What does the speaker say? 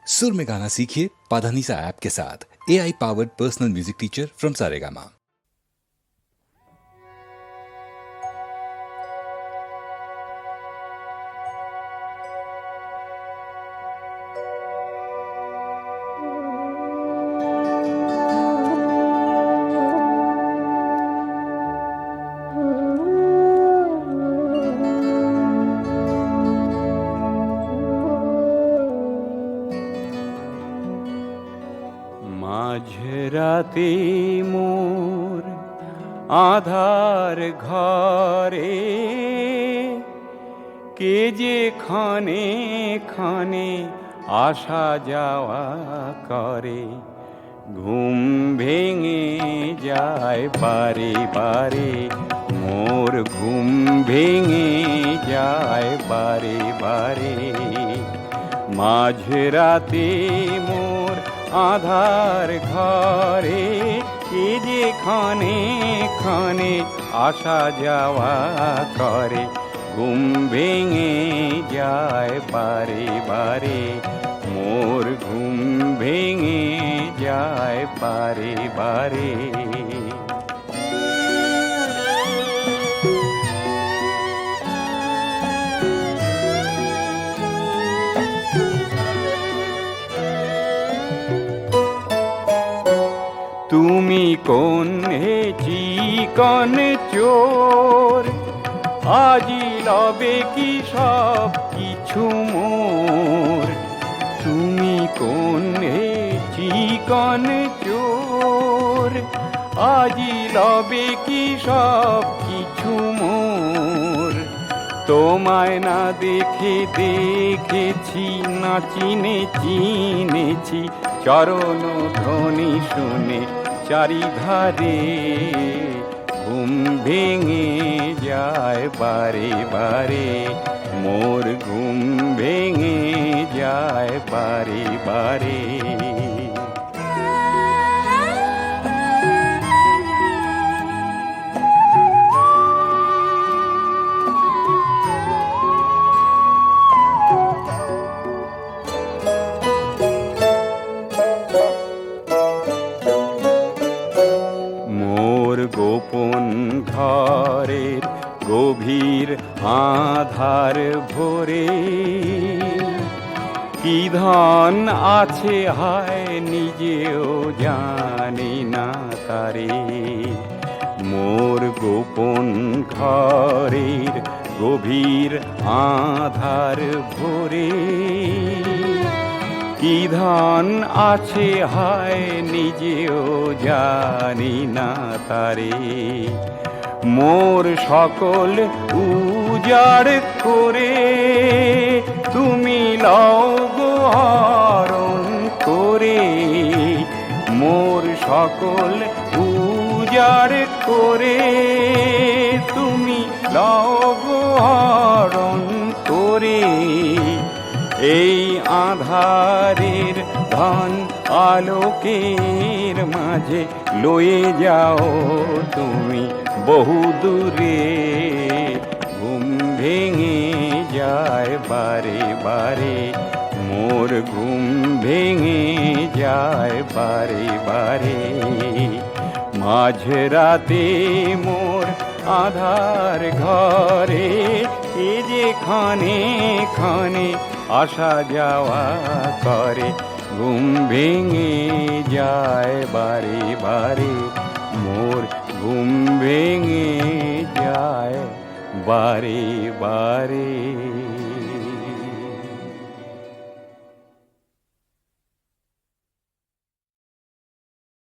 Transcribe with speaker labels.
Speaker 1: सुर में गाना सीखिए पाधानीसा ऐप के साथ। AI powered personal music teacher from Saregama.
Speaker 2: মাঝরাতে মোর আধার ঘরে কে যে ক্ষণে ক্ষণে আসা যাওয়া করে, ঘুম ভেঙে যায় বারে বারে মোর, ঘুম ভেঙে যায় বারে বারে। মাঝরাতে মোর আধার ঘরে কে যে ক্ষণে ক্ষণে আসা যাওয়া করে, ঘুম ভেঙে যায় বারে বারে মোর, ঘুম ভেঙে যায় বারে বারে। তুমি কোন হে চিকন চোর, আজি লবে কি সব কিছু মোর। তুমি কোন হে চিকন চোর, আজি লবে কি সব কিছু মোর। তোমায় না দেখে দেখেছি, না চিনে চিনেছি, চরণ ধ্বনি শুনে চারিধারে ঘুম ভেঙে যায় বারে বারে মোর, ঘুম ভেঙে যায় বারে বারে। গোপন ঘরের গভীর আধার ভরে কি ধন আছে হায় নিজেও জানি না তারে। মোর গোপন ঘরের গভীর আধার ভরে কি ধন আছে হায় নিজেও জানি না তারে। মোর সকল উজাড় করে তুমি লও গো হরণ করে, মোর সকল উজাড় করে তুমি লও গো হরণ করে। এই আধারের ধন আলোকের মাঝে লয়ে যাও তুমি বহু দূরে, ঘুম ভেঙে যায় বারে বারে মোর, ঘুম ভেঙে যায় বারে বারে। মাঝরাতে মোর আধার ঘরে এ যে ক্ষণে ক্ষণে আসা যাওয়া করে, ঘুম ভেঙে যায় বারে বারে মোর, ঘুম ভেঙে যায় বারে বারে।